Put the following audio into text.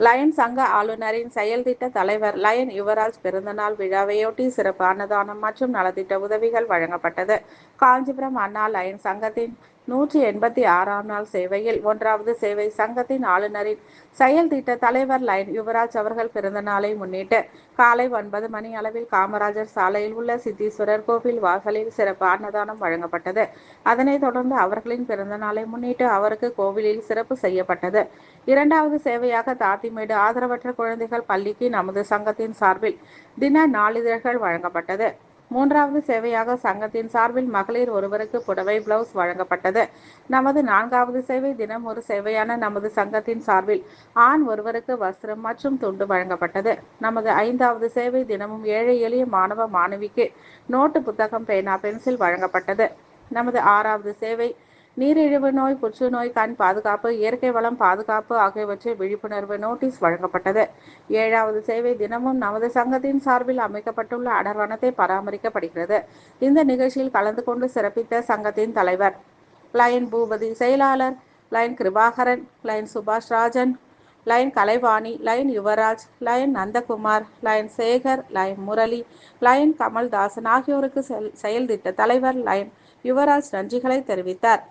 Line சங்க ஆளுநரின் செயல் திட்ட தலைவர் லயன் யுவராஜ் பிறந்தநாள் விழாவையொட்டி சிறப்பு அன்னதானம் மற்றும் நலத்திட்ட உதவிகள் வழங்கப்பட்டது. காஞ்சிபுரம் அண்ணா லயன் சங்கத்தின் 186ஆம் நாள் சேவையில் 1வது சேவை சங்கத்தின் ஆளுநரின் செயல் திட்ட தலைவர் லயன் யுவராஜ் அவர்கள் பிறந்த நாளை முன்னிட்டு காலை 9 மணி அளவில் காமராஜர் சாலையில் உள்ள சித்தீஸ்வரர் கோவில் வாசலில் சிறப்பு அன்னதானம் வழங்கப்பட்டது. அதனைத் தொடர்ந்து அவர்களின் பிறந்த நாளை முன்னிட்டு அவருக்கு கோவிலில் சிறப்பு செய்யப்பட்டது. 2வது சேவையாக தாத்திமேடு ஆதரவற்ற குழந்தைகள் பள்ளிக்கு நமது சங்கத்தின் சார்பில் தின நாளிதழ்கள் வழங்கப்பட்டது. 3வது சேவையாக சங்கத்தின் சார்பில் மகளிர் ஒருவருக்கு புடவை பிளவுஸ் வழங்கப்பட்டது. நமது 4வது சேவை தினம் ஒரு சேவையான நமது சங்கத்தின் சார்பில் ஆண் ஒருவருக்கு வஸ்திரம் மற்றும் துண்டு வழங்கப்பட்டது. நமது 5வது சேவை தினமும் ஏழை எளிய மாணவ மாணவிக்கு நோட்டு புத்தகம் பேனா பென்சில் வழங்கப்பட்டது. நமது 6வது சேவை நீரிழிவு நோய், புற்றுநோய், கண் பாதுகாப்பு, இயற்கை வளம் பாதுகாப்பு ஆகியவற்றில் விழிப்புணர்வு நோட்டீஸ் வழங்கப்பட்டது. 7வது சேவை தினமும் நமது சங்கத்தின் சார்பில் அமைக்கப்பட்டுள்ள அடர்வனத்தை பராமரிக்கப்படுகிறது. இந்த நிகழ்ச்சியில் கலந்து கொண்டு சிறப்பித்த சங்கத்தின் தலைவர் லயன் பூபதி, செயலாளர் line Kirubakaran, Lion Subash Rajan, Lion Kalaivani, Lion Yuvaraj, Lion Nandakumar, Lion Sekar, Lion Murali, Lion Kamaldasan ஆகியோருக்கு செயல் திட்ட தலைவர் லயன் யுவராஜ் நன்றிகளை தெரிவித்தார்.